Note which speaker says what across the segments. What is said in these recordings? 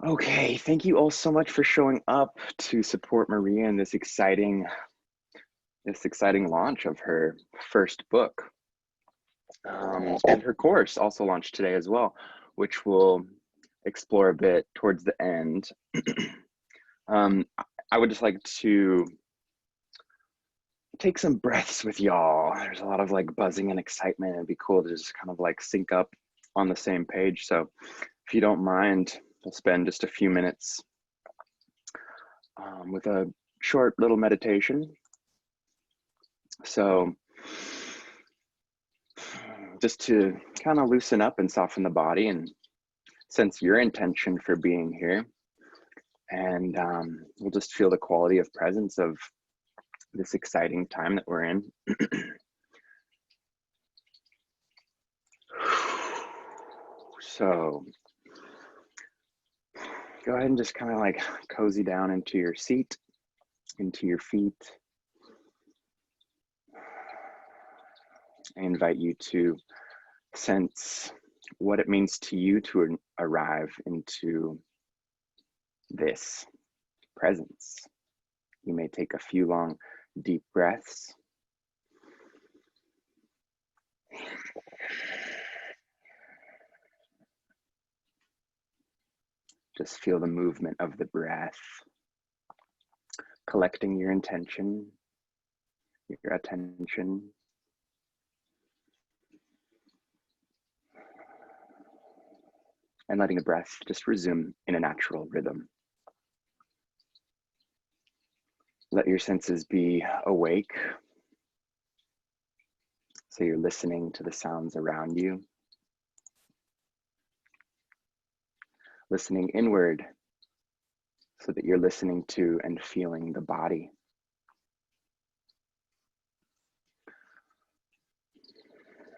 Speaker 1: Okay, thank you all so much for showing up to support Maria in this exciting launch of her first book. And her course also launched today as well, which we'll explore a bit towards the end. um, I would just like to take some breaths with y'all. There's a lot of like buzzing and excitement. It'd be cool to just kind of like sync up on the same page. So if you don't mind, we'll spend just a few minutes with a short little meditation. So just to kind of loosen up and soften the body and sense your intention for being here. And we'll just feel the quality of presence of this exciting time that we're in. So go ahead and just kind of like cozy down into your seat, into your feet. I invite you to sense what it means to you to arrive into this presence. You may take a few long, deep breaths. Just feel the movement of the breath, collecting your intention, your attention. And letting the breath just resume in a natural rhythm. Let your senses be awake. So you're listening to the sounds around you. Listening inward so that you're listening to and feeling the body.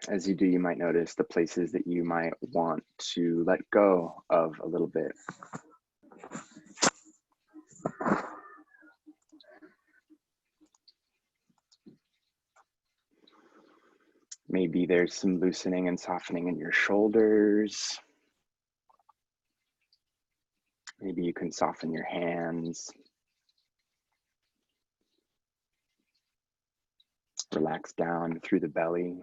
Speaker 1: As you do, you might notice the places that you might want to let go of a little bit. Maybe there's some loosening and softening in your shoulders. Maybe you can soften your hands. Relax down through the belly.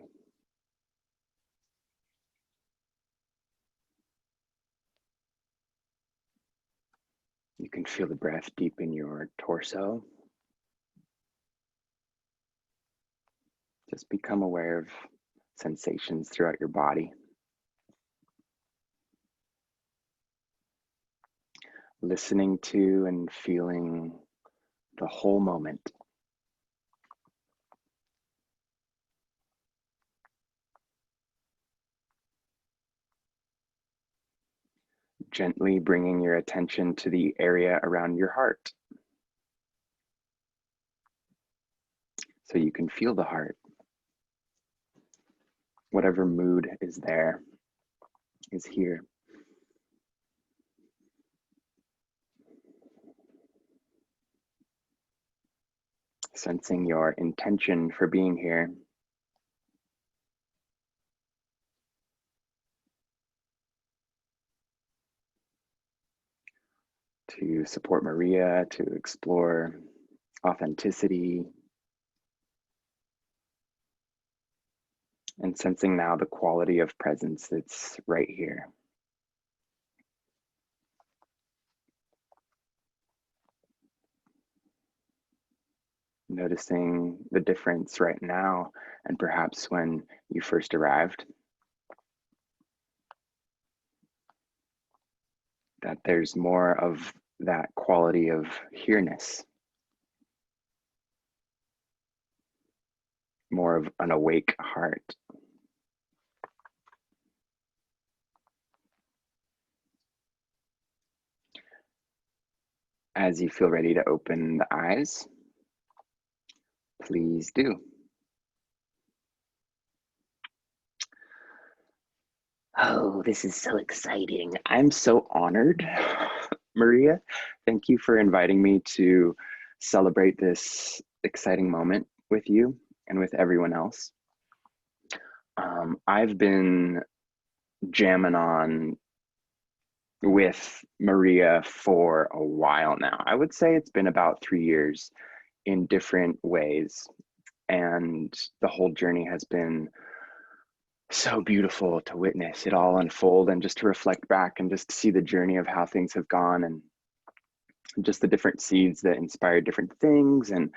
Speaker 1: You can feel the breath deep in your torso. Just become aware of sensations throughout your body. Listening to and feeling the whole moment. Gently bringing your attention to the area around your heart. So you can feel the heart. Whatever mood is there is here. Sensing your intention for being here. To support Maria, to explore authenticity. And sensing now the quality of presence that's right here. Noticing the difference right now and perhaps when you first arrived. That there's more of that quality of here-ness. More of an awake heart. As you feel ready to open the eyes, please do. Oh, this is so exciting. I'm so honored, Maria. Thank you for inviting me to celebrate this exciting moment with you and with everyone else. I've been jamming on with Maria for a while now. I would say it's been about 3 years in different ways. And the whole journey has been so beautiful to witness it all unfold and just to reflect back and just see the journey of how things have gone and just the different seeds that inspired different things and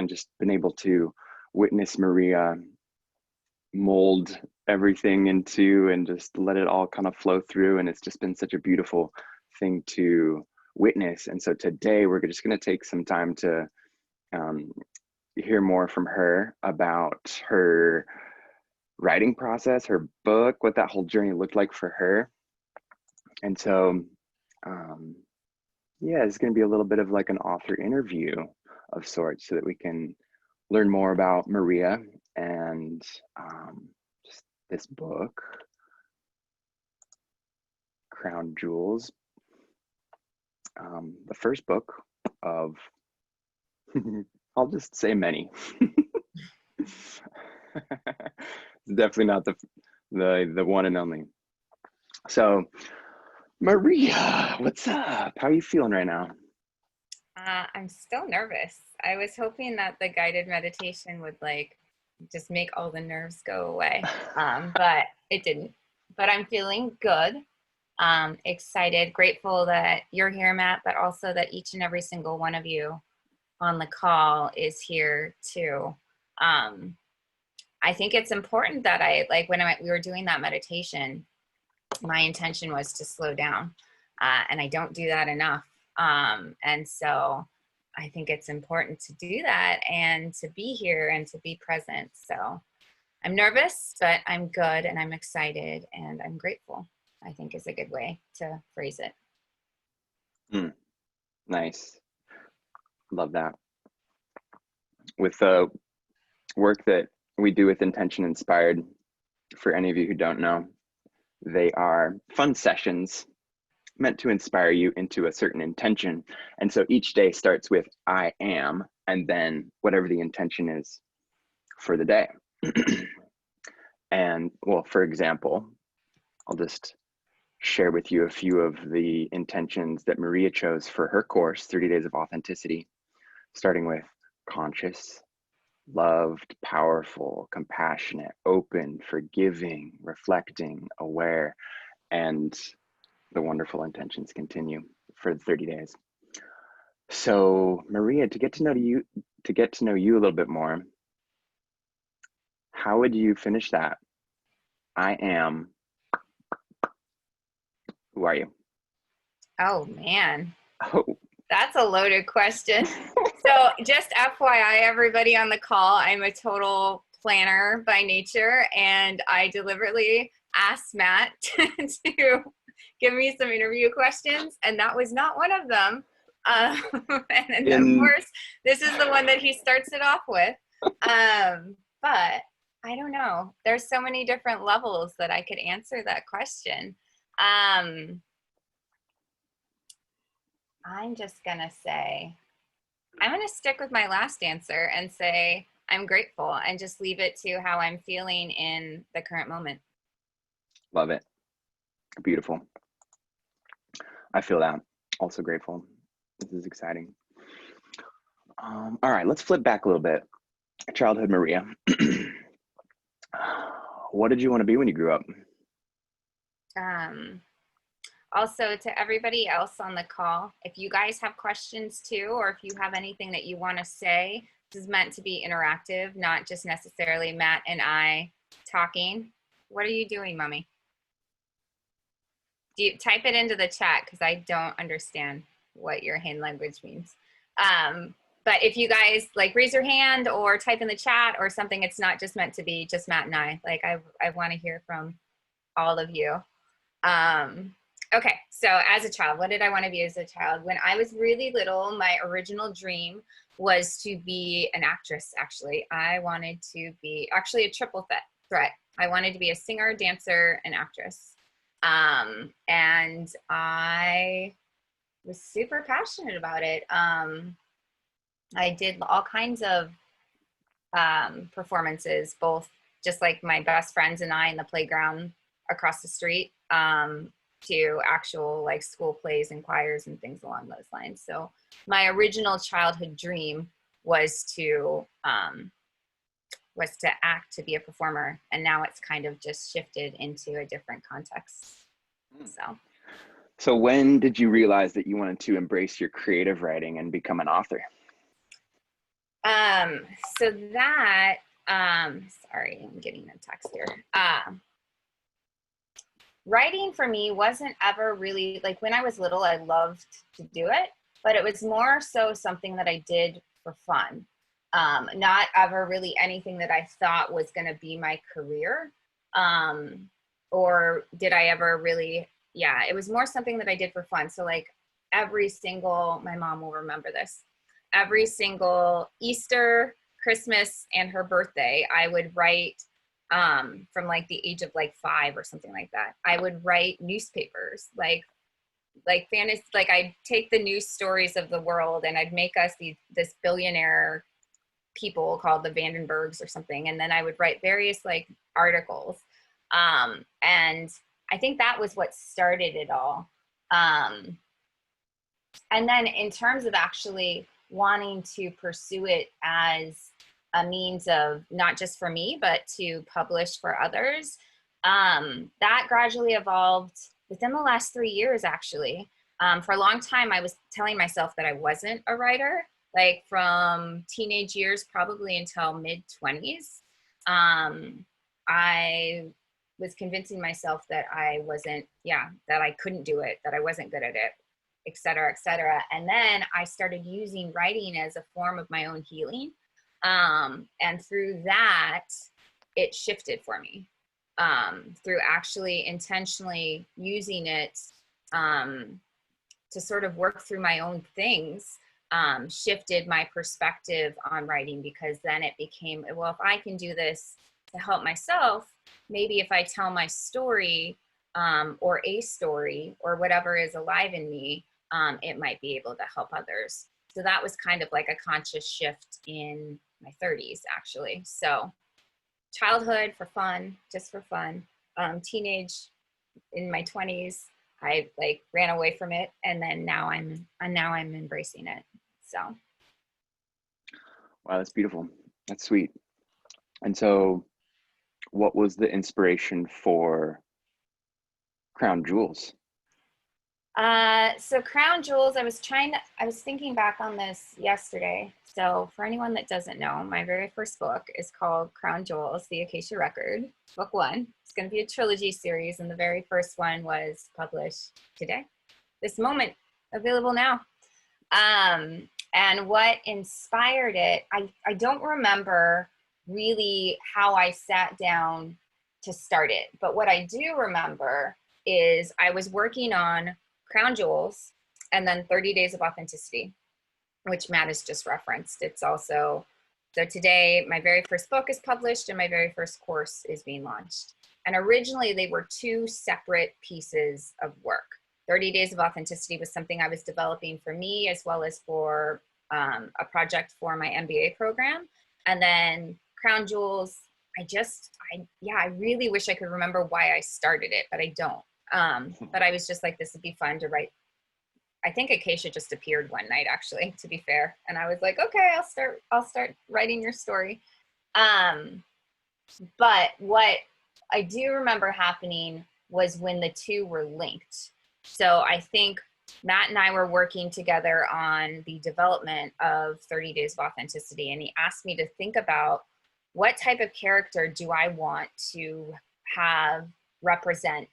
Speaker 1: just been able to witness Maria mold everything into and just let it all kind of flow through. And it's just been such a beautiful thing to witness. And so today we're just going to take some time to um, hear more from her about her writing process, her book, what that whole journey looked like for her. And so, yeah, it's going to be a little bit of like an author interview of sorts so that we can learn more about Maria and just this book, Crown Jewels, the first book of, I'll just say many. It's definitely not the one and only. So, Maria, what's up? How are you feeling right now?
Speaker 2: I'm still nervous. I was hoping that the guided meditation would like just make all the nerves go away, but it didn't. But I'm feeling good, excited, grateful that you're here, Matt, but also that each and every single one of you on the call is here too. Um, I think it's important that I like when we were doing that meditation, my intention was to slow down, and I don't do that enough. And so I think it's important to do that and to be here and to be present. So I'm nervous, but I'm good and I'm excited and I'm grateful, I think is a good way to phrase it.
Speaker 1: Nice. Love that. With the work that we do with Intention Inspired, for any of you who don't know, they are fun sessions meant to inspire you into a certain intention. And so each day starts with I am, and then whatever the intention is for the day. And well, for example, I'll just share with you a few of the intentions that Maria chose for her course, 30 Days of Authenticity, starting with conscious, loved, powerful, compassionate, open, forgiving, reflecting, aware, and the wonderful intentions continue for the 30 days. So, Maria, to get to know you a little bit more, how would you finish that? I am. Who are you?
Speaker 2: Oh man,
Speaker 1: Oh.
Speaker 2: that's a loaded question. So just FYI, everybody on the call, I'm a total planner by nature, and I deliberately asked Matt to give me some interview questions, and that was not one of them. And of
Speaker 1: In
Speaker 2: course, this is the one that he starts it off with. But I don't know. There's so many different levels that I could answer that question. I'm just gonna say, I'm gonna stick with my last answer and say I'm grateful and just leave it to how I'm feeling in the current moment.
Speaker 1: love it. Beautiful. I feel that. Also grateful. This is exciting. All right, let's flip back a little bit. Childhood Maria. What did you want to be when you grew up?
Speaker 2: Um, Also, to everybody else on the call, if you guys have questions too, or if you have anything that you want to say, this is meant to be interactive, not just necessarily Matt and I talking. What are you doing, mommy? Do you type it into the chat because I don't understand what your hand language means. But if you guys like raise your hand or type in the chat or something, it's not just meant to be just Matt and I. Like I want to hear from all of you. Okay, so as a child, what did I want to be as a child? When I was really little, my original dream was to be an actress, actually. I wanted to be actually a triple threat. I wanted to be a singer, dancer, and actress. And I was super passionate about it. I did all kinds of performances, both just like my best friends and I in the playground across the street. to actual like school plays and choirs and things along those lines. So my original childhood dream was to act, to be a performer, and now it's kind of just shifted into a different context.
Speaker 1: So when did you realize that you wanted to embrace your creative writing and become an author?
Speaker 2: So that sorry, I'm getting a text here. Writing for me wasn't ever really, like when I was little, I loved to do it, but it was more so something that I did for fun. Not ever really anything that I thought was going to be my career. Or did I ever really, yeah, it was more something that I did for fun. So like my mom will remember this, every single Easter, Christmas, and her birthday, I would write from like the age of like 5 or something like that. I would write newspapers, like fantasy, like I'd take the news stories of the world and I'd make us this billionaire people called the Vandenburgs or something. And then I would write various like articles. And I think that was what started it all. And then in terms of actually wanting to pursue it as a means of not just for me, but to publish for others, that gradually evolved within the last 3 years, actually. For a long time, I was telling myself that I wasn't a writer, like from teenage years, probably until mid-20s. I was convincing myself that I wasn't, that I couldn't do it, that I wasn't good at it, et cetera, et cetera. And then I started using writing as a form of my own healing. And through that, it shifted for me, through actually intentionally using it to sort of work through my own things, shifted my perspective on writing, because then it became, well, if I can do this to help myself, maybe if I tell my story or a story or whatever is alive in me, it might be able to help others. So that was kind of like a conscious shift in my 30s, actually. So childhood for fun, just for fun. Teenage in my 20s, I like ran away from it, and then now I'm embracing it. So.
Speaker 1: Wow, that's beautiful. That's sweet. And so, what was the inspiration for Crown Jewels?
Speaker 2: So Crown Jewels, I was thinking back on this yesterday. So for anyone that doesn't know, my very first book is called Crown Jewels, the Akasha Record, book 1. It's going to be a trilogy series, and the very first one was published today, this moment, available now. And what inspired it, I don't remember really how I sat down to start it, but what I do remember is I was working on Crown Jewels and then 30 Days of Authenticity, which Matt has just referenced. It's also, so today my very first book is published and my very first course is being launched. And originally they were 2 separate pieces of work. 30 Days of Authenticity was something I was developing for me as well as for a project for my MBA program. And then Crown Jewels, I really wish I could remember why I started it, but I don't. But I was just like, this would be fun to write. I think Akasha just appeared one night, actually, to be fair. And I was like, okay, I'll start writing your story. But what I do remember happening was when the 2 were linked. So I think Matt and I were working together on the development of 30 Days of Authenticity. And he asked me to think about what type of character do I want to have represent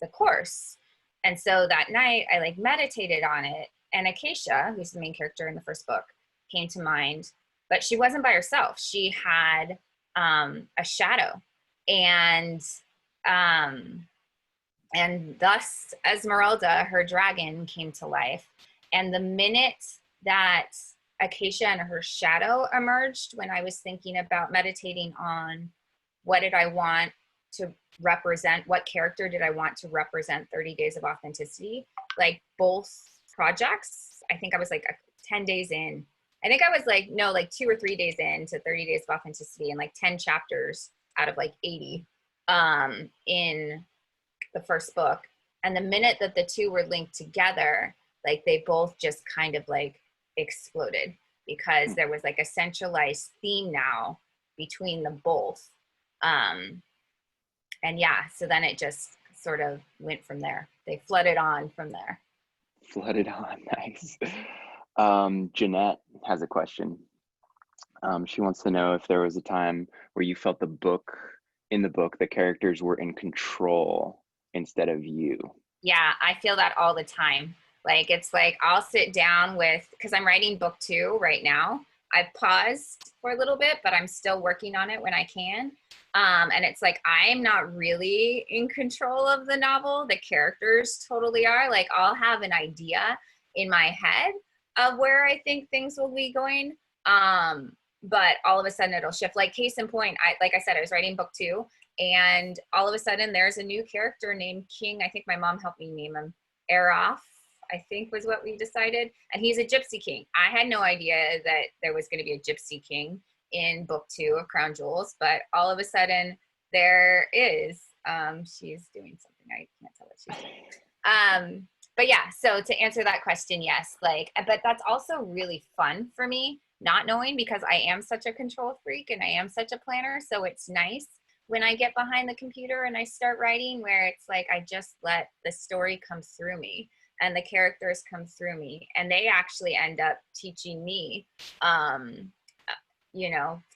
Speaker 2: the course. And so that night I like meditated on it, and Akasha, who's the main character in the first book, came to mind, but she wasn't by herself. She had a shadow, and thus Esmeralda, her dragon, came to life. And the minute that Akasha and her shadow emerged, when I was thinking about meditating on what did I want to represent, what character did I want to represent 30 Days of Authenticity, like both projects, I think I was like 10 days in. I think I was like, no, like 2 or 3 days into 30 Days of Authenticity, and like 10 chapters out of like 80 in the first book. And the minute that the two were linked together, like they both just kind of like exploded, because there was like a centralized theme now between the both. And yeah, so then it just sort of went from there. They flooded on from there.
Speaker 1: Flooded on, nice. Jeanette has a question. She wants to know if there was a time where you felt in the book, the characters were in control instead of you.
Speaker 2: Yeah, I feel that all the time. Like, it's like I'll sit down with, because I'm writing book 2 right now. I've paused for a little bit, but I'm still working on it when I can. And it's like, I'm not really in control of the novel. The characters totally are. Like, I'll have an idea in my head of where I think things will be going. But all of a sudden it'll shift. Like, case in point, like I said, I was writing book 2, and all of a sudden there's a new character named King. I think my mom helped me name him. Erof, I think was what we decided. And he's a gypsy king. I had no idea that there was going to be a gypsy king in book 2 of Crown Jewels, but all of a sudden there is. She's doing something. I can't tell what she's doing. But yeah, so to answer that question, yes, like, but that's also really fun for me, not knowing, because I am such a control freak and I am such a planner. So it's nice when I get behind the computer and I start writing, where it's like I just let the story come through me and the characters come through me, and they actually end up teaching me,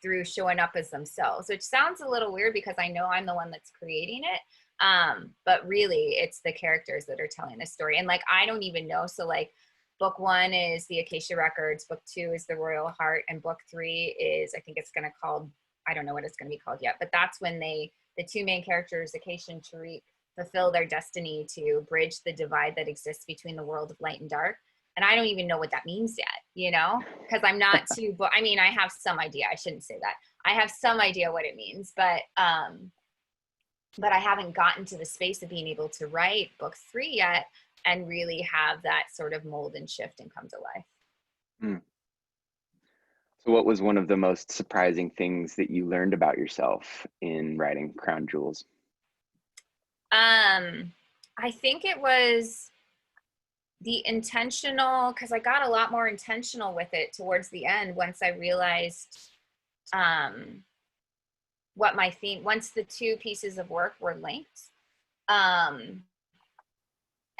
Speaker 2: through showing up as themselves, which sounds a little weird because I know I'm the one that's creating it. But really it's the characters that are telling the story. And like, I don't even know. So like, book 1 is the Akasha Records, book 2 is the Royal Heart, and book 3 is, I think it's going to called, I don't know what it's going to be called yet, but that's when the two main characters, Akasha and Tariq, fulfill their destiny to bridge the divide that exists between the world of light and dark. And I don't even know what that means yet, because I'm not too, I mean, I have some idea. I shouldn't say that. I have some idea what it means, but I haven't gotten to the space of being able to write book 3 yet and really have that sort of mold and shift and come to life.
Speaker 1: So what was one of the most surprising things that you learned about yourself in writing Crown Jewels?
Speaker 2: I think it was the intentional, because I got a lot more intentional with it towards the end once I realized what my theme, once the two pieces of work were linked. And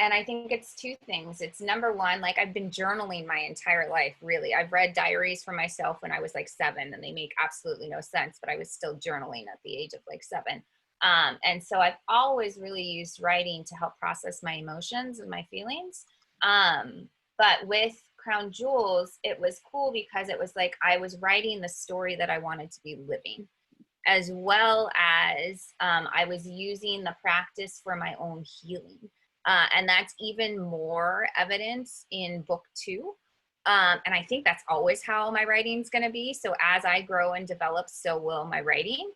Speaker 2: I think it's 2 things. It's number 1, like, I've been journaling my entire life, really. I've read diaries for myself when I was like 7, and they make absolutely no sense, but I was still journaling at the age of like 7. And so I've always really used writing to help process my emotions and my feelings. But with Crown Jewels, it was cool because it was like I was writing the story that I wanted to be living, as well as I was using the practice for my own healing. And that's even more evidence in book 2. And I think that's always how my writing's going to be. So as I grow and develop, so will my writing.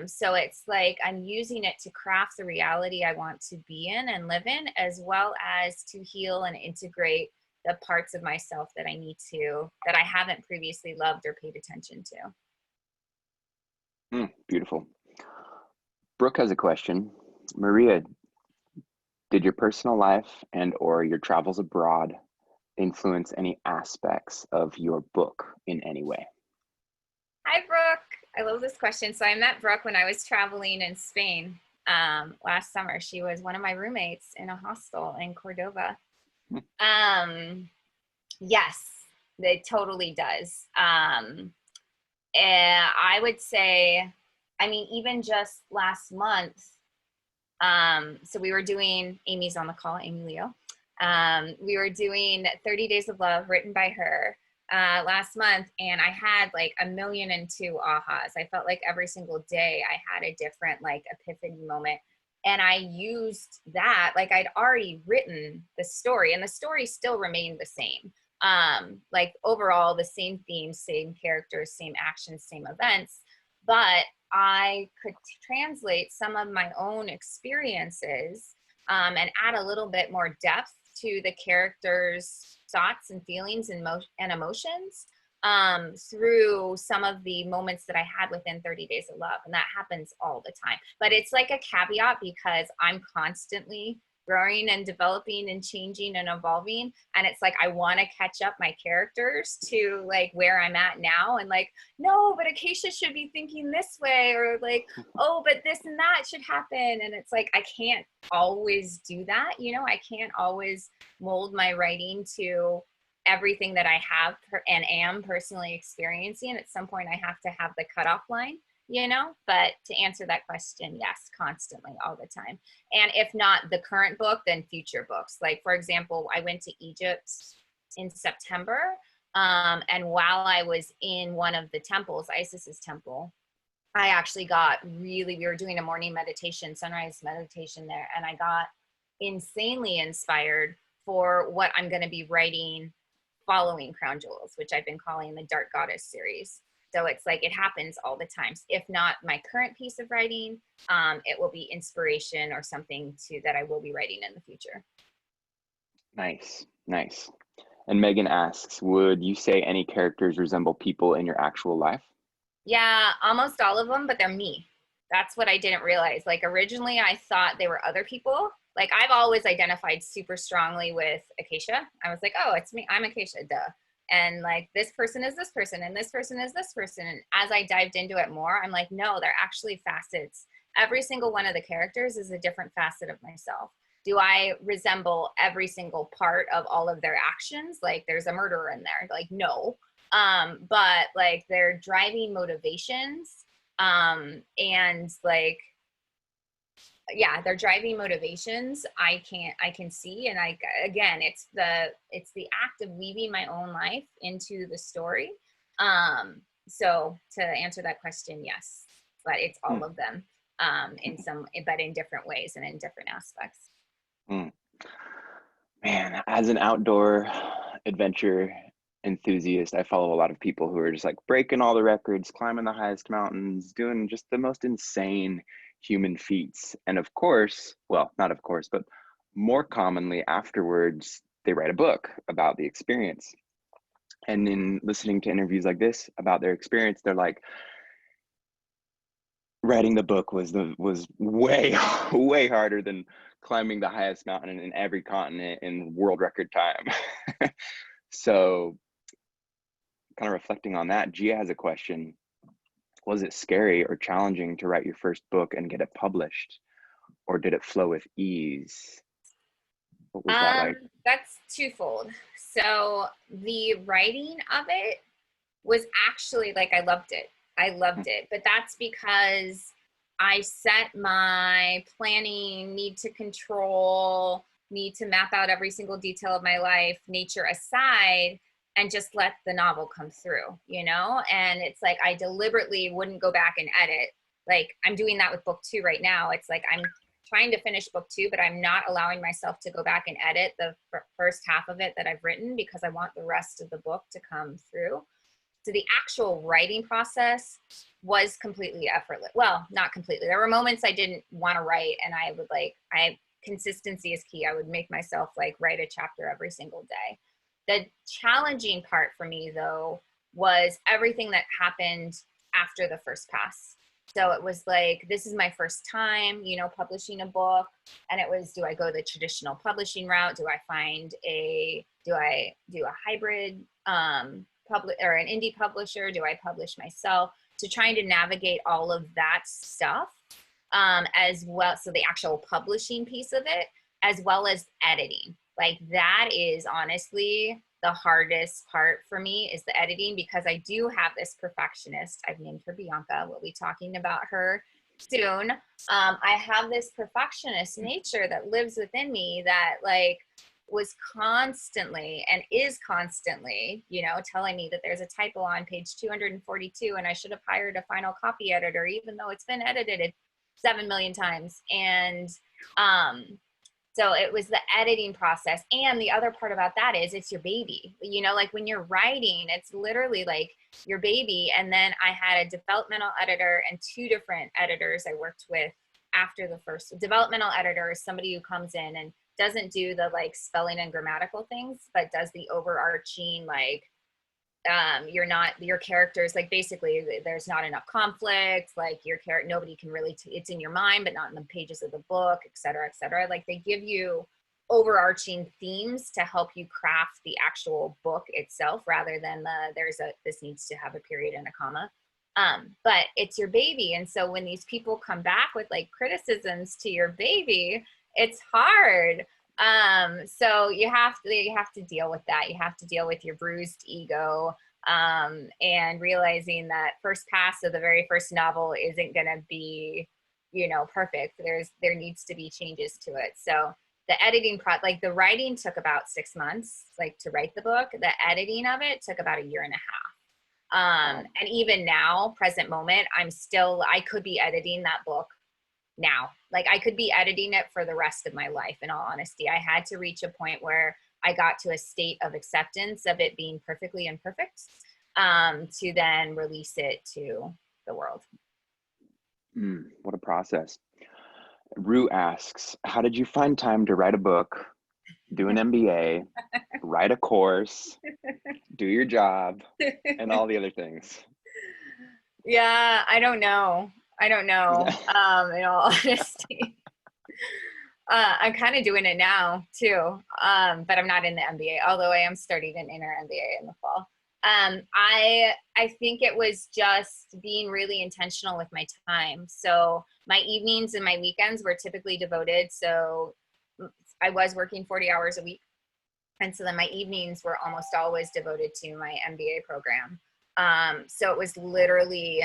Speaker 2: So it's like I'm using it to craft the reality I want to be in and live in, as well as to heal and integrate the parts of myself that that I haven't previously loved or paid attention to.
Speaker 1: Beautiful. Brooke has a question. Maria, did your personal life and or your travels abroad influence any aspects of your book in any way?
Speaker 2: Hi, Brooke. I love this question. So I met Brooke when I was traveling in Spain last summer. She was one of my roommates in a hostel in Cordova. Yes, it totally does. And I would say, I mean, even just last month, so we were doing, Amy's on the call, Amy Leo. We were doing 30 Days of Love written by her last month, and I had like 1,000,002 ahas. I felt like every single day I had a different like epiphany moment. And I used that, like I'd already written the story, and the story still remained the same. Like overall, the same themes, same characters, same actions, same events, but I could translate some of my own experiences and add a little bit more depth to the characters' thoughts and feelings and emotions through some of the moments that I had within 30 Days of Love. And that happens all the time. But it's like a caveat because I'm constantly growing and developing and changing and evolving. And it's like, I want to catch up my characters to like where I'm at now. And like, no, but Acacia should be thinking this way, or like, oh, but this and that should happen. And it's like, I can't always do that. You know, I can't always mold my writing to everything that I have and am personally experiencing. At some point, I have to have the cutoff line, you know. But to answer that question, yes, constantly, all the time. And if not the current book, then future books. Like, for example, I went to Egypt in September, and while I was in one of the temples, Isis's temple, I actually got we were doing a morning meditation, sunrise meditation there, and I got insanely inspired for what I'm going to be writing following Crown Jewels, which I've been calling the Dark Goddess series. So it's like, it happens all the time. If not my current piece of writing, it will be inspiration or something that I will be writing in the future.
Speaker 1: Nice, nice. And Megan asks, would you say any characters resemble people in your actual life?
Speaker 2: Yeah, almost all of them, but they're me. That's what I didn't realize. Like, originally I thought they were other people. Like, I've always identified super strongly with Acacia. I was like, oh, it's me. I'm Acacia, duh. And like, this person is this person, and this person is this person. And as I dived into it more, I'm like, no, they're actually facets. Every single one of the characters is a different facet of myself. Do I resemble every single part of all of their actions? Like, there's a murderer in there. Like, no. But like, their driving motivations, and like, yeah, their driving motivations, I can see. And again, it's the act of weaving my own life into the story. So to answer that question, yes, but it's all of them, but in different ways and in different aspects.
Speaker 1: Man, as an outdoor adventure enthusiast, I follow a lot of people who are just like breaking all the records, climbing the highest mountains, doing just the most insane human feats. And of course, well, not of course, but more commonly afterwards, they write a book about the experience. And in listening to interviews like this about their experience, they're like, writing the book was way way harder than climbing the highest mountain in every continent in world record time. So kind of reflecting on that, Gia has a question. Was it scary or challenging to write your first book and get it published, or did it flow with ease? What was that like?
Speaker 2: That's twofold. So the writing of it was actually like, I loved it. But that's because I set my planning, need to control, need to map out every single detail of my life, nature aside, and just let the novel come through, you know? And it's like, I deliberately wouldn't go back and edit. Like, I'm doing that with book 2 right now. It's like, I'm trying to finish book 2, but I'm not allowing myself to go back and edit the first half of it that I've written, because I want the rest of the book to come through. So the actual writing process was completely effortless. Well, not completely. There were moments I didn't want to write, and I would consistency is key. I would make myself like write a chapter every single day. The challenging part for me, though, was everything that happened after the first pass. So it was like, this is my first time, you know, publishing a book. And it was, do I go the traditional publishing route? Do I do a hybrid or an indie publisher? Do I publish myself? So trying to navigate all of that stuff, as well. So the actual publishing piece of it, as well as editing. Like, that is honestly the hardest part for me, is the editing, because I do have this perfectionist. I've named her Bianca. We'll be talking about her soon. I have this perfectionist nature that lives within me that like was constantly and is constantly, you know, telling me that there's a typo on page 242 and I should have hired a final copy editor, even though it's been edited 7 million times. And so it was the editing process. And the other part about that is, it's your baby, you know, like when you're writing, it's literally like your baby. And then I had a developmental editor and 2 different editors I worked with after the first. Developmental editor is somebody who comes in and doesn't do the like spelling and grammatical things, but does the overarching like you're not, your characters, like basically there's not enough conflict, like your character, nobody can really, it's in your mind, but not in the pages of the book, et cetera, et cetera. Like they give you overarching themes to help you craft the actual book itself rather than this needs to have a period and a comma. But it's your baby. And so when these people come back with like criticisms to your baby, it's hard. So you have to deal with that. You have to deal with your bruised ego, and realizing that first pass of the very first novel isn't going to be, perfect. There needs to be changes to it. So the editing like the writing took about 6 months, like to write the book. The editing of it took about a year and a half. And even now, present moment, I could be editing that book now. Like I could be editing it for the rest of my life, in all honesty. I had to reach a point where I got to a state of acceptance of it being perfectly imperfect, to then release it to the world.
Speaker 1: What a process. Rue asks, how did you find time to write a book, do an MBA, write a course, do your job, and all the other things?
Speaker 2: Yeah, I don't know. In all honesty. I'm kind of doing it now too, but I'm not in the MBA, although I am starting an inner MBA in the fall. I think it was just being really intentional with my time. So my evenings and my weekends were typically devoted. So I was working 40 hours a week. And so then my evenings were almost always devoted to my MBA program. So it was literally,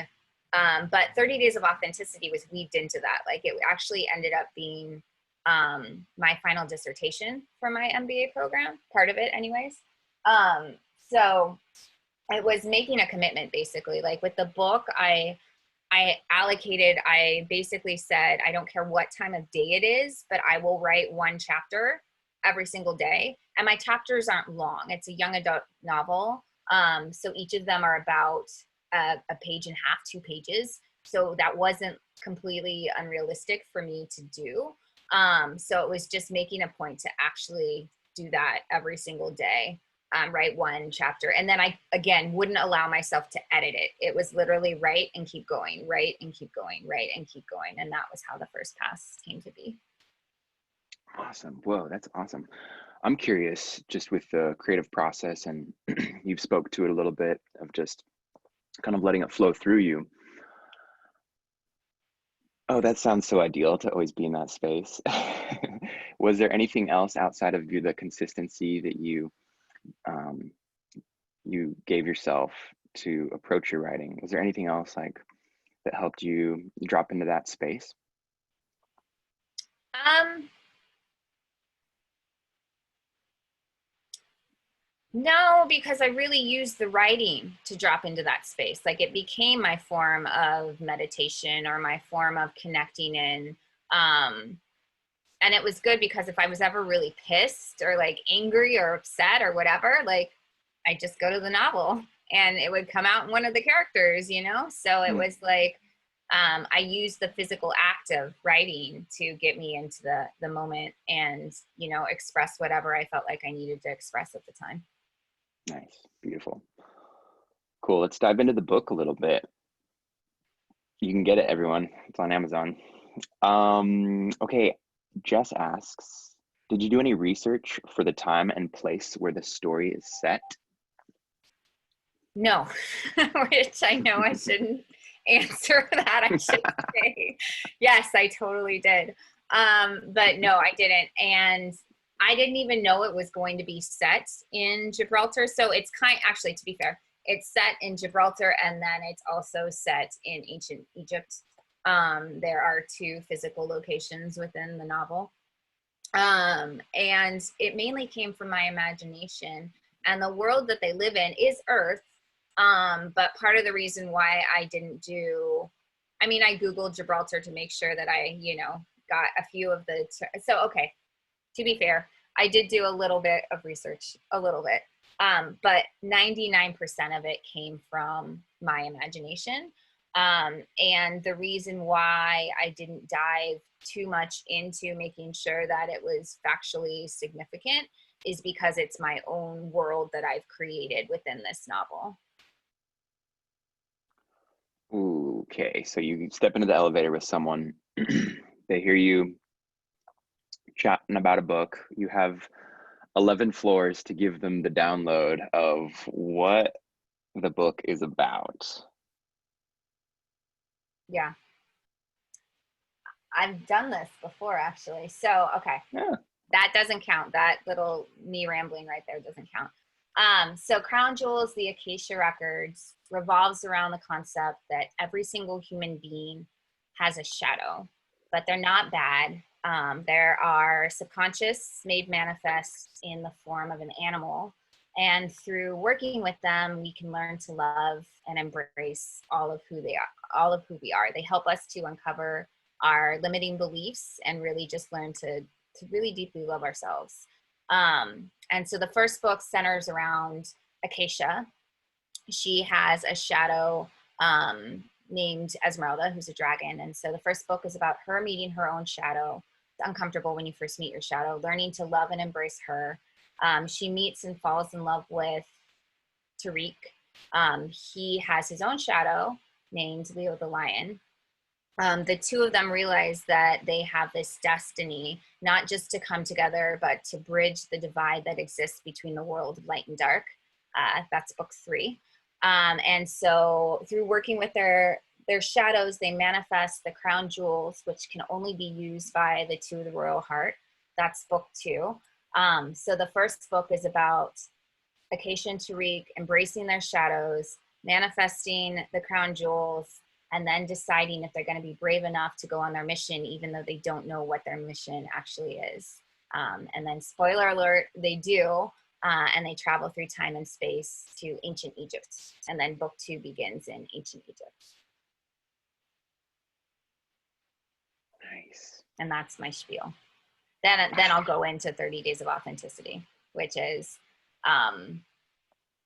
Speaker 2: but 30 Days of Authenticity was weaved into that. Like it actually ended up being my final dissertation for my MBA program, part of it anyways. So it was making a commitment basically. Like with the book, I basically said, I don't care what time of day it is, but I will write one chapter every single day. And my chapters aren't long. It's a young adult novel. So each of them are about a page and a half, 2 pages. So that wasn't completely unrealistic for me to do. So it was just making a point to actually do that every single day, write one chapter. And then I, again, wouldn't allow myself to edit it. It was literally write and keep going, write and keep going, write and keep going. And that was how the first pass came to be.
Speaker 1: Awesome. Whoa, that's awesome. I'm curious, just with the creative process, and you've spoke to it a little bit of just kind of letting it flow through you. Oh, that sounds so ideal to always be in that space. Was there anything else outside of the consistency that you gave yourself to approach your writing? Was there anything else like that helped you drop into that space?
Speaker 2: No, because I really used the writing to drop into that space. Like it became my form of meditation or my form of connecting in. And it was good because if I was ever really pissed or like angry or upset or whatever, like I just go to the novel and it would come out in one of the characters, So it was like, I used the physical act of writing to get me into the moment and, express whatever I felt like I needed to express at the time.
Speaker 1: Nice. Beautiful. Cool. Let's dive into the book a little bit. You can get it, everyone. It's on Amazon. Okay. Jess asks, did you do any research for the time and place where the story is set?
Speaker 2: No, which I know I shouldn't answer that. I should say, yes, I totally did. But no, I didn't. And I didn't even know it was going to be set in Gibraltar. So it's actually, to be fair, it's set in Gibraltar and then it's also set in ancient Egypt. There are 2 physical locations within the novel. And it mainly came from my imagination. And the world that they live in is Earth. But part of the reason why I didn't I Googled Gibraltar to make sure that I, got a few of okay, to be fair, I did do a little bit of research, but 99% of it came from my imagination. And the reason why I didn't dive too much into making sure that it was factually significant is because it's my own world that I've created within this novel.
Speaker 1: Okay, so you step into the elevator with someone, they hear you chatting about a book. You have 11 floors to give them the download of what the book is about.
Speaker 2: Yeah, I've done this before actually. So, okay,
Speaker 1: Yeah.
Speaker 2: that doesn't count. That little me rambling right there doesn't count. So Crown Jewels, the Akasha Records, revolves around the concept that every single human being has a shadow, but they're not bad. There are subconscious made manifest in the form of an animal. And through working with them, we can learn to love and embrace all of who they are, all of who we are. They help us to uncover our limiting beliefs and really just learn to really deeply love ourselves. And so the first book centers around Acacia. She has a shadow named Esmeralda, who's a dragon. And so the first book is about her meeting her own shadow. It's uncomfortable when you first meet your shadow, learning to love and embrace her. She meets and falls in love with Tariq. He has his own shadow named Leo the Lion. The two of them realize that they have this destiny, not just to come together, but to bridge the divide that exists between the world of light and dark. That's book 3. And so through working with their shadows, they manifest the crown jewels, which can only be used by the two of the royal heart. That's book 2. So the first book is about Acacia and Tariq embracing their shadows, manifesting the crown jewels, and then deciding if they're going to be brave enough to go on their mission, even though they don't know what their mission actually is. And then, spoiler alert, they do, and they travel through time and space to ancient Egypt. And then book 2 begins in ancient Egypt.
Speaker 1: Nice.
Speaker 2: And that's my spiel. Then I'll go into 30 Days of Authenticity, which is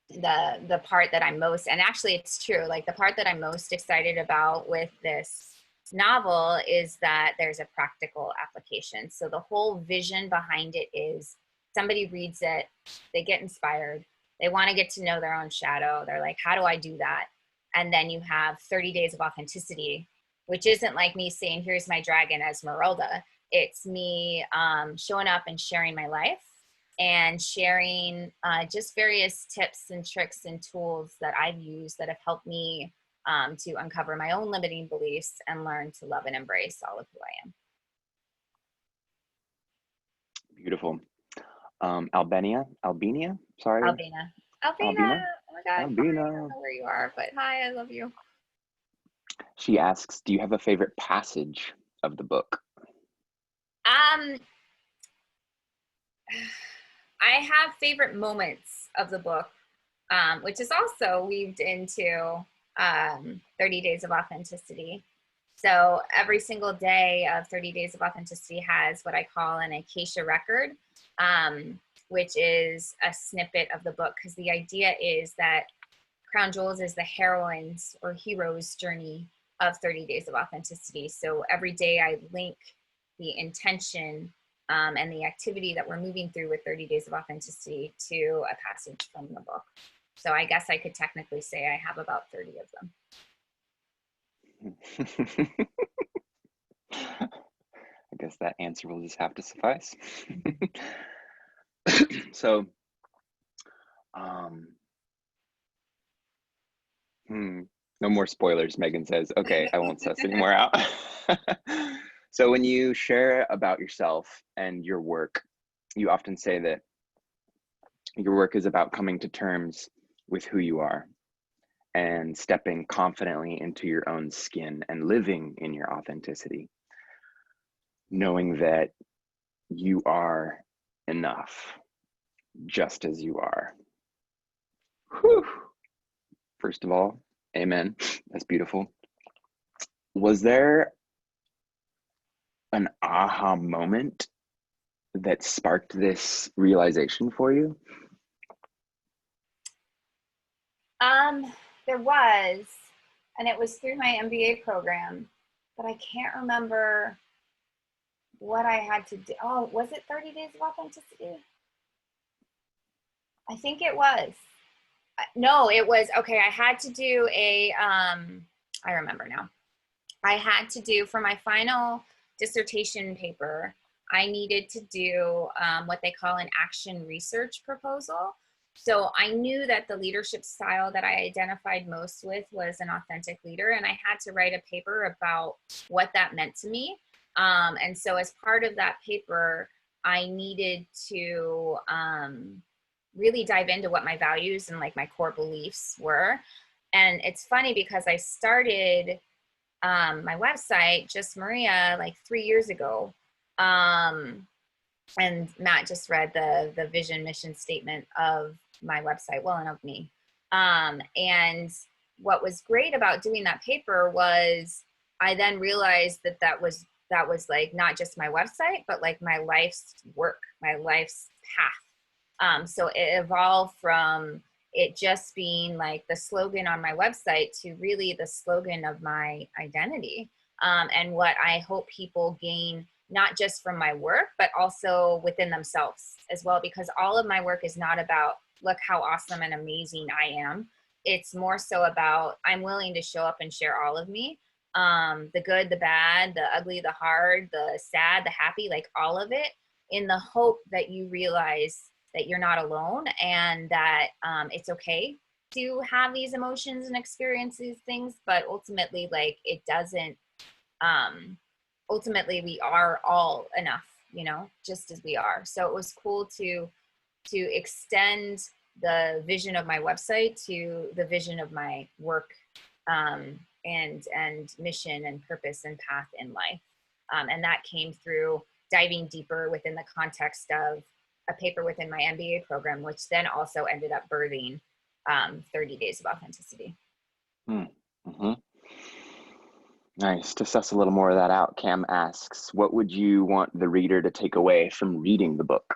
Speaker 2: the part that I'm most, and actually it's true, like the part that I'm most excited about with this novel is that there's a practical application. So the whole vision behind it is somebody reads it, they get inspired, they want to get to know their own shadow, they're like, how do I do that? And then you have 30 Days of Authenticity, which isn't like me saying, here's my dragon Esmeralda. It's me showing up and sharing my life and sharing just various tips and tricks and tools that I've used that have helped me to uncover my own limiting beliefs and learn to love and embrace all of who I am.
Speaker 1: Beautiful. Albania, sorry.
Speaker 2: Albina. Oh my God.
Speaker 1: Albina.
Speaker 2: I don't know where you are, but hi, I love you.
Speaker 1: She asks, do you have a favorite passage of the book?
Speaker 2: I have favorite moments of the book, which is also weaved into 30 Days of Authenticity. So every single day of 30 Days of Authenticity has what I call an Akasha record, which is a snippet of the book, because the idea is that Crown Jewels is the heroine's or hero's journey of 30 Days of Authenticity. So every day I link the intention and the activity that we're moving through with 30 Days of Authenticity to a passage from the book. So I guess I could technically say I have about 30 of them.
Speaker 1: I guess that answer will just have to suffice. So, no more spoilers, Megan says. Okay, I won't suss anymore out. So when you share about yourself and your work, you often say that your work is about coming to terms with who you are and stepping confidently into your own skin and living in your authenticity, knowing that you are enough just as you are. Whew. First of all, amen. That's beautiful. Was there an aha moment that sparked this realization for you?
Speaker 2: There was, and it was through my MBA program, but I can't remember what I had to do. Oh, was it 30 Days of Authenticity? I think it was. No, it was, okay, I had to do I remember now. I had to do, for my final dissertation paper, I needed to do what they call an action research proposal. So I knew that the leadership style that I identified most with was an authentic leader, and I had to write a paper about what that meant to me. And so as part of that paper, I needed to really dive into what my values and like my core beliefs were. And it's funny because I started my website, Just Maria, like 3 years ago. And Matt just read the vision mission statement of my website, well, and of me. And what was great about doing that paper was I then realized that that was like not just my website, but like my life's work, my life's path. So it evolved from it just being like the slogan on my website to really the slogan of my identity, and what I hope people gain, not just from my work, but also within themselves as well, because all of my work is not about, look how awesome and amazing I am. It's more so about, I'm willing to show up and share all of me, the good, the bad, the ugly, the hard, the sad, the happy, like all of it, in the hope that you realize that you're not alone, and that it's okay to have these emotions and experience these things, but ultimately, like, it doesn't, ultimately we are all enough, you know, just as we are. So it was cool to extend the vision of my website to the vision of my work, and mission and purpose and path in life. And that came through diving deeper within the context of a paper within my MBA program, which then also ended up birthing 30 Days of Authenticity.
Speaker 1: Mm-hmm. Nice. To suss a little more of that out, Cam asks, what would you want the reader to take away from reading the book?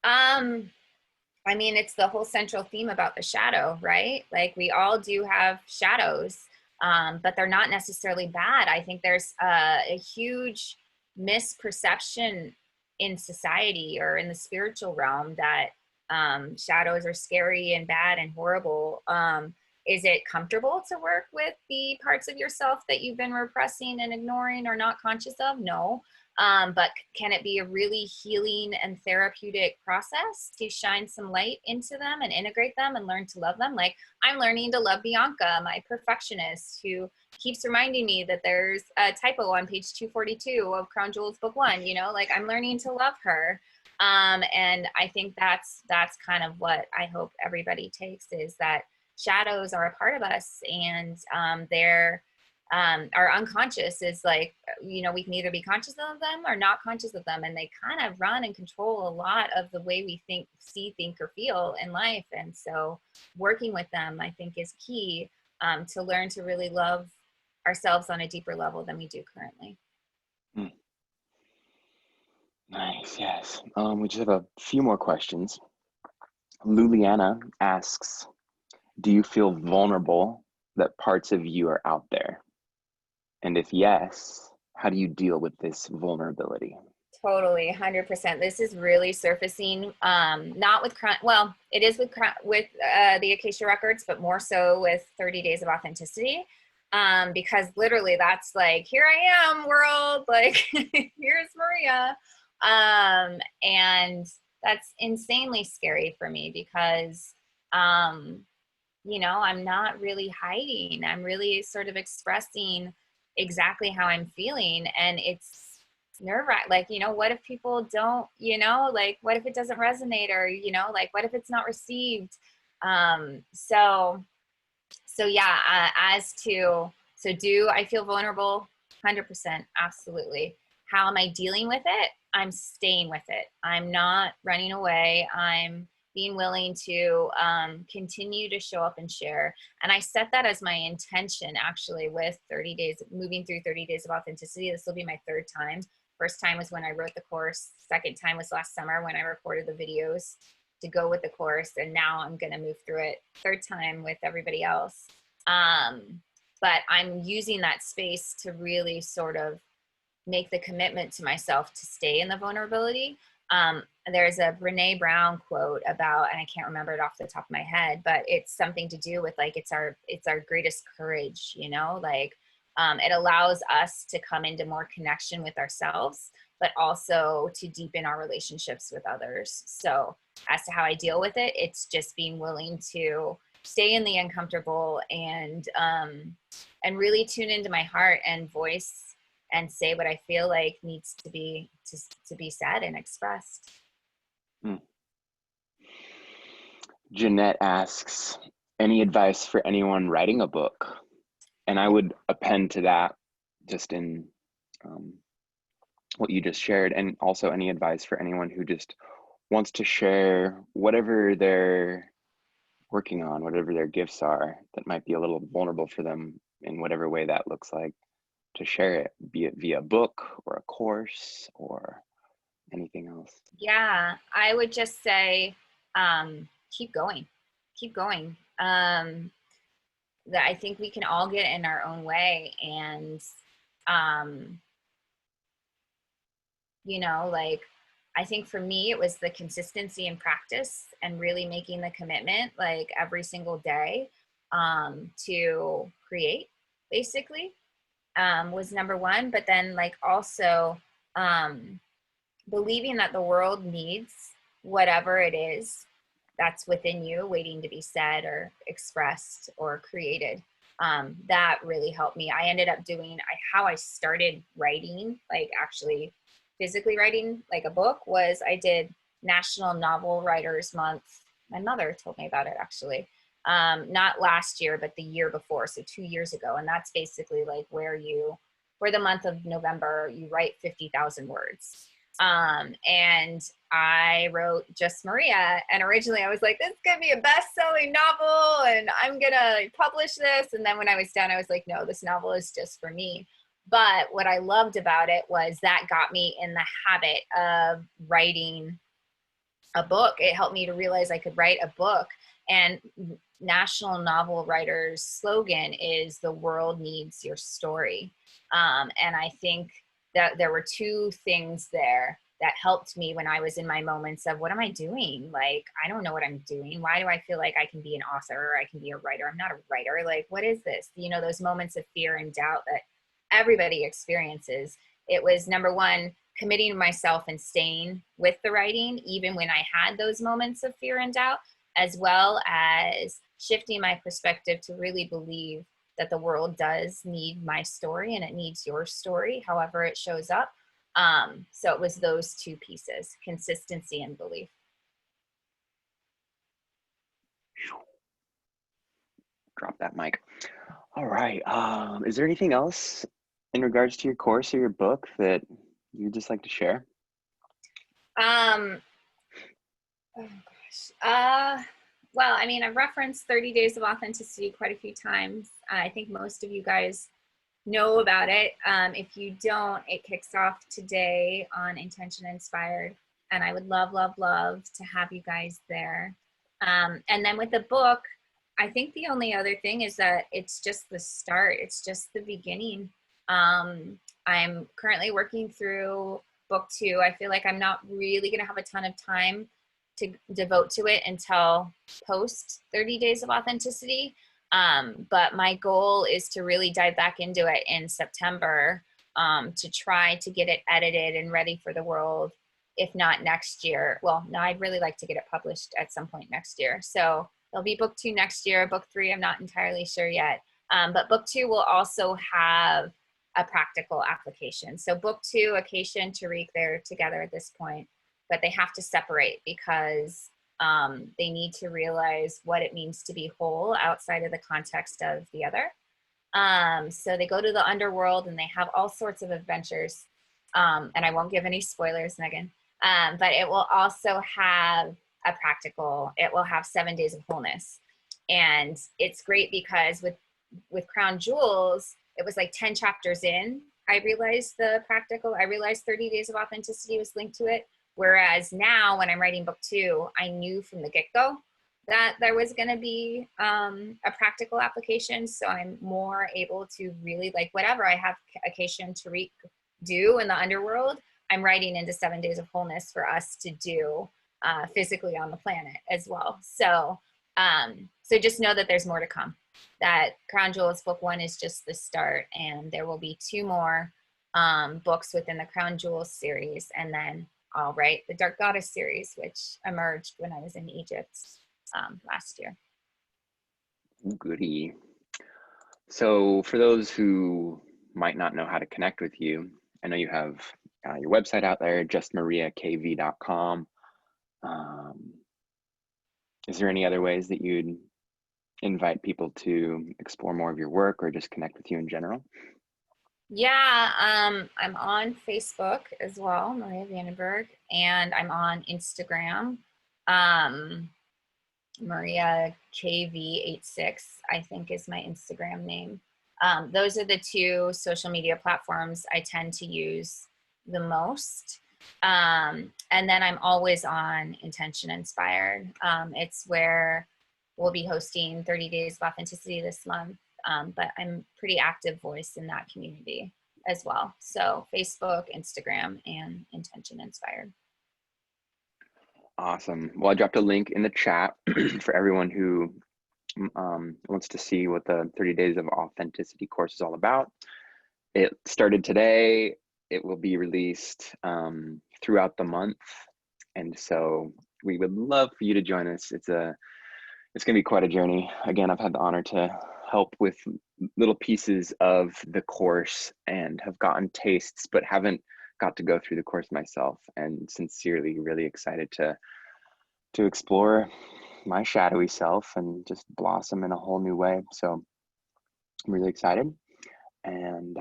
Speaker 2: I mean, it's the whole central theme about the shadow, right? Like, we all do have shadows, but they're not necessarily bad. I think there's a huge misperception in society or in the spiritual realm that shadows are scary and bad and horrible. Is it comfortable to work with the parts of yourself that you've been repressing and ignoring or not conscious of? No. But can it be a really healing and therapeutic process to shine some light into them and integrate them and learn to love them? Like, I'm learning to love Bianca, my perfectionist, who keeps reminding me that there's a typo on page 242 of Crown Jewels book 1, you know, like, I'm learning to love her. And I think that's kind of what I hope everybody takes, is that shadows are a part of us, and they're our unconscious is like, you know, we can either be conscious of them or not conscious of them, and they kind of run and control a lot of the way we think, see, think, or feel in life. And so working with them, I think, is key, to learn to really love ourselves on a deeper level than we do currently.
Speaker 1: Nice. Yes. We just have a few more questions. Luliana asks, do you feel vulnerable that parts of you are out there? And if yes, how do you deal with this vulnerability?
Speaker 2: Totally, 100%. This is really surfacing, not with, well, it is with the Akasha Records, but more so with 30 Days of Authenticity, because literally that's like, here I am, world, like, here's Maria. And that's insanely scary for me because, you know, I'm not really hiding. I'm really sort of expressing exactly how I'm feeling. And it's nerve-wracking. Like, you know, what if people don't, you know, like, what if it doesn't resonate, or, you know, like, what if it's not received? So yeah, so do I feel vulnerable? 100%, absolutely. How am I dealing with it? I'm staying with it. I'm not running away. I'm being willing to continue to show up and share. And I set that as my intention, actually, with 30 days, moving through 30 Days of Authenticity. This will be my third time. First time was when I wrote the course. Second time was last summer when I recorded the videos to go with the course. And now I'm going to move through it third time with everybody else. But I'm using that space to really sort of make the commitment to myself to stay in the vulnerability. There's a Brene Brown quote about, and I can't remember it off the top of my head, but it's something to do with like, it's our greatest courage, you know, like, it allows us to come into more connection with ourselves, but also to deepen our relationships with others. So as to how I deal with it, it's just being willing to stay in the uncomfortable and really tune into my heart and voice and say what I feel like needs to be said and expressed.
Speaker 1: Jeanette asks, any advice for anyone writing a book? And I would append to that just in what you just shared, and also any advice for anyone who just wants to share whatever they're working on, whatever their gifts are, that might be a little vulnerable for them in whatever way that looks like, to share it, be it via a book or a course or anything else.
Speaker 2: Yeah, I would just say, keep going, keep going. That I think we can all get in our own way, and you know, like, I think for me it was the consistency and practice and really making the commitment like every single day to create, basically, was number one. But then like also believing that the world needs whatever it is that's within you waiting to be said or expressed or created. That really helped me. I ended up doing how I started writing, like actually physically writing like a book, was I did National Novel Writers Month. My mother told me about it actually. Not last year, but the year before, so 2 years ago. And that's basically like where you, for the month of November, you write 50,000 words. And I wrote Just Maria. And originally I was like, this is going to be a best-selling novel and I'm going to publish this. And then when I was done, I was like, no, this novel is just for me. But what I loved about it was that got me in the habit of writing a book. It helped me to realize I could write a book. And National Novel Writers' slogan is "The world needs your story." And I think that there were two things there that helped me when I was in my moments of, what am I doing? Like, I don't know what I'm doing. Why do I feel like I can be an author or I can be a writer? I'm not a writer. Like, what is this? You know, those moments of fear and doubt that everybody experiences. It was number one, committing myself and staying with the writing, even when I had those moments of fear and doubt, as well as shifting my perspective to really believe that the world does need my story and it needs your story, however it shows up. So it was those two pieces, consistency and belief.
Speaker 1: Drop that mic. All right. Is there anything else in regards to your course or your book that you'd just like to share?
Speaker 2: Oh gosh. Well, I mean, I've referenced 30 Days of Authenticity quite a few times. I think most of you guys know about it. If you don't, it kicks off today on Intention Inspired. And I would love, love, love to have you guys there. And then with the book, I think the only other thing is that it's just the start. It's just the beginning. I'm currently working through book 2. I feel like I'm not really going to have a ton of time to devote to it until post 30 Days of Authenticity. But my goal is to really dive back into it in September, to try to get it edited and ready for the world, if not next year. Well, no, I'd really like to get it published at some point next year. So there'll be book 2 next year. Book 3, I'm not entirely sure yet. But book 2 will also have a practical application. So book 2, Akasha and Tariq, they're together at this point, but they have to separate because they need to realize what it means to be whole outside of the context of the other. So they go to the underworld and they have all sorts of adventures. And I won't give any spoilers, Megan, but it will also have a practical, it will have 7 days of wholeness. And it's great because with Crown Jewels, it was like 10 chapters in, I realized the practical, I realized 30 Days of Authenticity was linked to it. Whereas now when I'm writing book 2, I knew from the get-go that there was going to be a practical application. So I'm more able to really, like, whatever I have Akasha and Tariq do in the underworld, I'm writing into 7 Days of Wholeness for us to do physically on the planet as well. So, so just know that there's more to come. That Crown Jewels book 1 is just the start, and there will be 2 more books within the Crown Jewels series, and then I'll write the Dark Goddess series, which emerged when I was in Egypt last year.
Speaker 1: Goody. So for those who might not know how to connect with you, I know you have your website out there, justmariakv.com. Is there any other ways that you'd invite people to explore more of your work or just connect with you in general?
Speaker 2: Yeah, I'm on Facebook as well, Maria Vandenburg, and I'm on Instagram, Maria KV86, I think is my Instagram name. Those are the 2 social media platforms I tend to use the most. And then I'm always on Intention Inspired. It's where we'll be hosting 30 Days of Authenticity this month. But I'm pretty active voice in that community as well. So Facebook, Instagram, and Intention Inspired.
Speaker 1: Awesome. Well, I dropped a link in the chat for everyone who wants to see what the 30 Days of Authenticity course is all about. It started today. It will be released throughout the month. And so we would love for you to join us. It's going to be quite a journey. Again, I've had the honor to help with little pieces of the course and have gotten tastes, but haven't got to go through the course myself, and sincerely really excited to explore my shadowy self and just blossom in a whole new way. So I'm really excited. And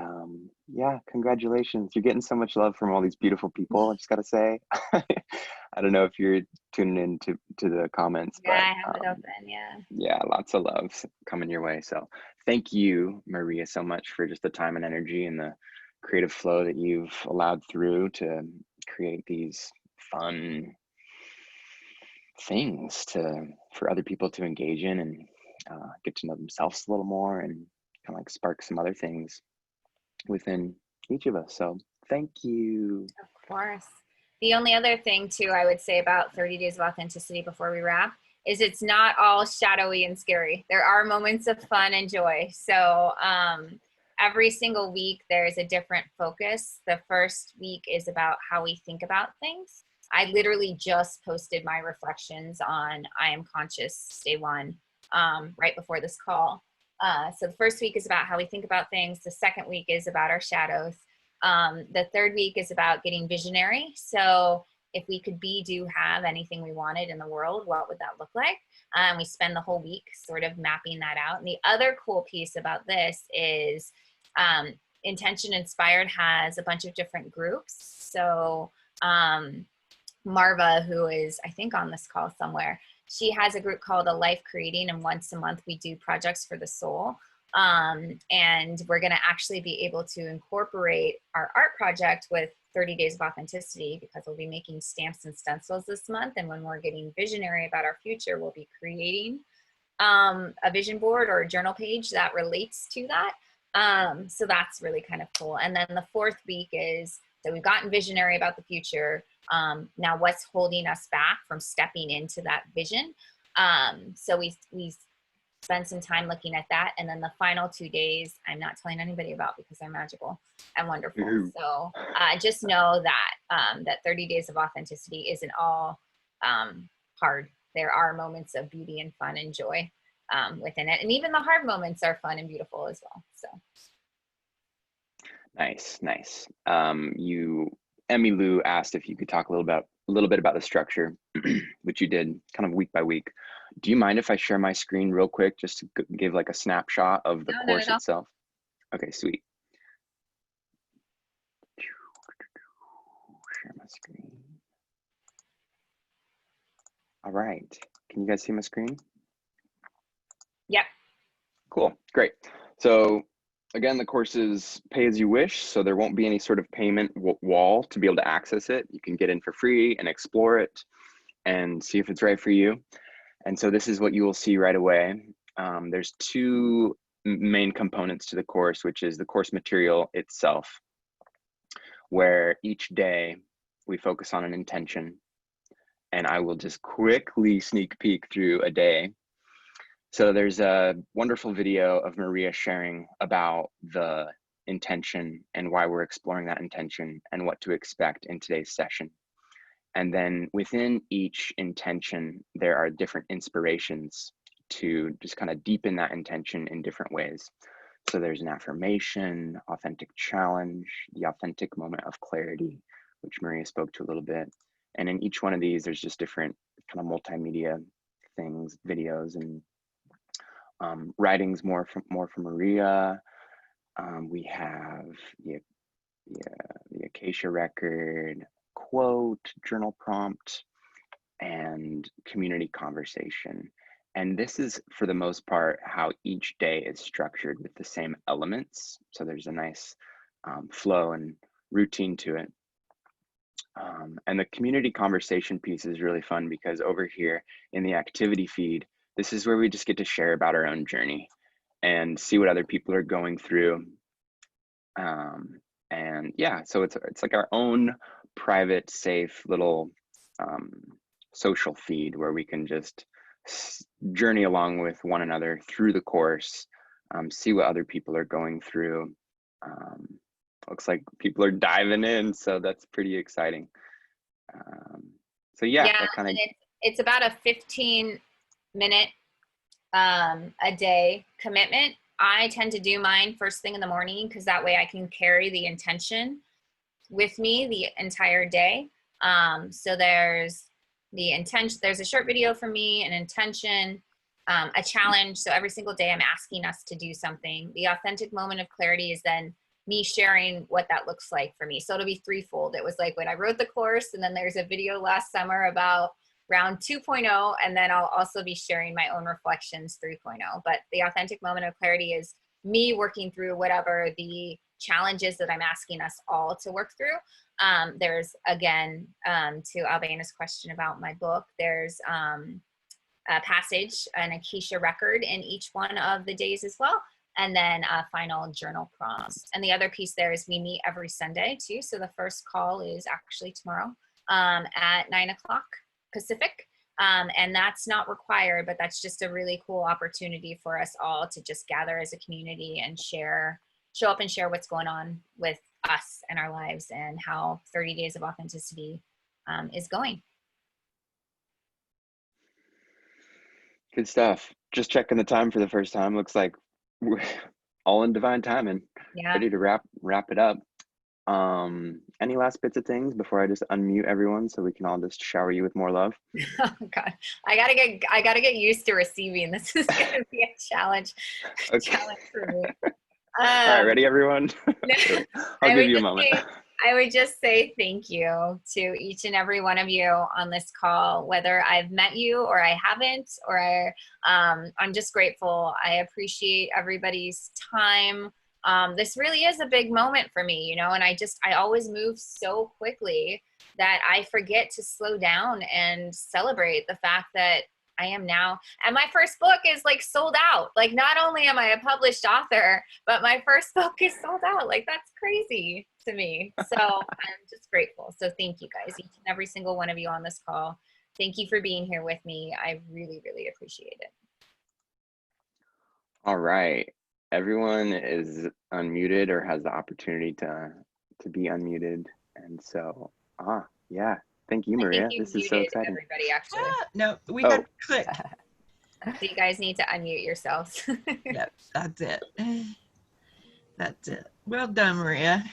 Speaker 1: yeah, congratulations. You're getting so much love from all these beautiful people, I just gotta say. I don't know if you're tuning in to the comments,
Speaker 2: Yeah,
Speaker 1: but
Speaker 2: I have it open, yeah.
Speaker 1: Yeah, lots of love coming your way. So thank you, Maria, so much for just the time and energy and the creative flow that you've allowed through to create these fun things for other people to engage in and get to know themselves a little more and kind of like spark some other things within each of us. So thank you.
Speaker 2: Of course. The only other thing too I would say about 30 Days of Authenticity before we wrap is it's not all shadowy and scary. There are moments of fun and joy. So every single week there's a different focus. The first week is about how we think about things. I literally just posted my reflections on I Am Conscious Day 1 right before this call. So the first week is about how we think about things. The second week is about our shadows. The third week is about getting visionary. So if we could be, do, have anything we wanted in the world, what would that look like? We spend the whole week sort of mapping that out. And the other cool piece about this is Intention Inspired has a bunch of different groups. So Marva, who is, I think, on this call somewhere, she has a group called A Life Creating, and once a month we do projects for the soul. And we're going to actually be able to incorporate our art project with 30 Days of Authenticity, because we'll be making stamps and stencils this month. And when we're getting visionary about our future, we'll be creating a vision board or a journal page that relates to that. So that's really kind of cool. And then the fourth week is, so we've gotten visionary about the future. Now what's holding us back from stepping into that vision? So we spend some time looking at that. And then the final 2 days, I'm not telling anybody about because they're magical and wonderful.
Speaker 1: Ooh.
Speaker 2: So just know that that 30 Days of Authenticity isn't all hard. There are moments of beauty and fun and joy within it. And even the hard moments are fun and beautiful as well. So.
Speaker 1: Nice. Emmy Lou asked if you could talk a little bit about the structure, which you did kind of week by week. Do you mind if I share my screen real quick just to give like a snapshot of the course itself? Okay, sweet. Share my screen. All right. Can you guys see my screen?
Speaker 2: Yep.
Speaker 1: Cool. Great. So again, the course is pay as you wish, so there won't be any sort of payment wall to be able to access it. You can get in for free and explore it and see if it's right for you. And so this is what you will see right away. There's two main components to the course, which is the course material itself, where each day we focus on an intention. And I will just quickly sneak peek through a day. So there's a wonderful video of Maria sharing about the intention and why we're exploring that intention and what to expect in today's session. And then within each intention, there are different inspirations to just kind of deepen that intention in different ways. So there's an affirmation, authentic challenge, the authentic moment of clarity, which Maria spoke to a little bit. And in each one of these, there's just different kind of multimedia things, videos, and writings more from Maria. We have the Akasha record, quote, journal prompt, and community conversation. And this is, for the most part, how each day is structured with the same elements. So there's a nice flow and routine to it. And the community conversation piece is really fun because over here in the activity feed, this is where we just get to share about our own journey and see what other people are going through. And yeah, so it's like our own private, safe little social feed where we can just journey along with one another through the course, see what other people are going through. Looks like people are diving in, so that's pretty exciting. So yeah, that kind of.
Speaker 2: It's about a 15-minute a day commitment. I tend to do mine first thing in the morning because that way I can carry the intention with me the entire day. So there's the intention, there's a short video for me, an intention, a challenge. So every single day I'm asking us to do something. The authentic moment of clarity is then me sharing what that looks like for me. So it'll be threefold. It was like when I wrote the course, and then there's a video last summer about round 2.0, and then I'll also be sharing my own reflections 3.0. But the authentic moment of clarity is me working through whatever the challenges that I'm asking us all to work through. There's, again, to Albana's question about my book, there's a passage, an Akasha record in each one of the days as well. And then a final journal prompt. And the other piece there is we meet every Sunday too. So the first call is actually tomorrow at 9 o'clock Pacific. And that's not required, but that's just a really cool opportunity for us all to just gather as a community and show up and share what's going on with us and our lives and how 30 Days of Authenticity is going.
Speaker 1: Good stuff. Just checking the time for the first time. Looks like we're all in divine timing.
Speaker 2: Yeah.
Speaker 1: Ready to wrap it up. Any last bits of things before I just unmute everyone so we can all just shower you with more love?
Speaker 2: Oh God, I gotta get used to receiving. This is gonna be a challenge.
Speaker 1: Okay.
Speaker 2: Challenge for me.
Speaker 1: All right, ready, everyone? I'll give you a moment.
Speaker 2: I would just say thank you to each and every one of you on this call, whether I've met you or I haven't, or I'm just grateful. I appreciate everybody's time. This really is a big moment for me, you know, and I always move so quickly that I forget to slow down and celebrate the fact that I am now, and my first book is like sold out. Like, not only am I a published author, but my first book is sold out. Like, that's crazy to me. So I'm just grateful. So thank you guys, each and every single one of you on this call. Thank you for being here with me. I really, really appreciate it.
Speaker 1: All right. Everyone is unmuted or has the opportunity to be unmuted. And so, yeah. Thank you, Maria. This is so exciting.
Speaker 2: Everybody, actually.
Speaker 3: No, we got to click.
Speaker 2: So you guys need to unmute yourselves.
Speaker 3: Yep, that's it. That's it. Well done, Maria.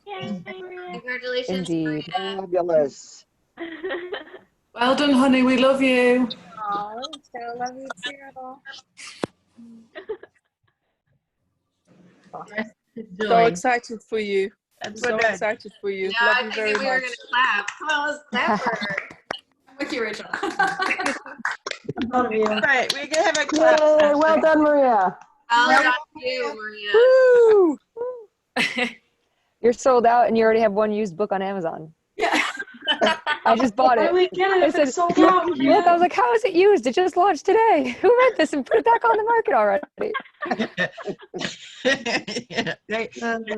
Speaker 2: Yay, congratulations.
Speaker 4: Indeed.
Speaker 2: Maria.
Speaker 5: Fabulous.
Speaker 6: Well done, honey. We love you.
Speaker 2: Oh, so love you too.
Speaker 6: So excited for you.
Speaker 3: That's
Speaker 6: So
Speaker 3: what I
Speaker 6: excited for you.
Speaker 2: Yeah,
Speaker 6: love
Speaker 2: I
Speaker 6: you
Speaker 2: figured
Speaker 6: very
Speaker 2: we were
Speaker 6: much.
Speaker 2: going to clap. Come on, let's clap for her.
Speaker 7: I'm with you, Rachel.
Speaker 3: All right, we can have a clap.
Speaker 4: Yay, well done, Maria.
Speaker 2: Well done to you, Maria.
Speaker 4: Woo! You're sold out and you already have one used book on Amazon.
Speaker 7: Yeah.
Speaker 4: I just bought
Speaker 6: Why
Speaker 4: it.
Speaker 6: do we get it
Speaker 4: I
Speaker 6: if
Speaker 4: said,
Speaker 6: it's sold
Speaker 4: look,
Speaker 6: out?
Speaker 4: look, I was like, how is it used? It just launched today. Who read this and put it back on the market already?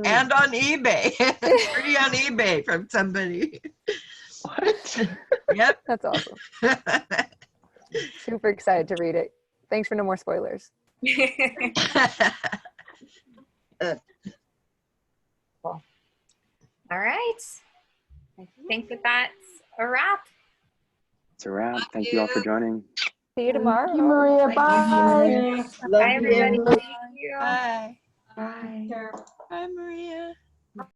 Speaker 3: And on eBay. It's pretty on eBay from somebody.
Speaker 1: What?
Speaker 3: Yep.
Speaker 4: That's awesome. Super excited to read it. Thanks for no more spoilers.
Speaker 2: Cool. All right. I think that's a wrap.
Speaker 1: It's a wrap. Thank you all for joining.
Speaker 4: See you tomorrow.
Speaker 5: Thank you, Maria. Bye.
Speaker 6: Yeah.
Speaker 5: Love
Speaker 2: Bye, everybody.
Speaker 5: you.
Speaker 2: Thank you.
Speaker 3: Bye.
Speaker 5: Bye.
Speaker 3: Bye, Maria.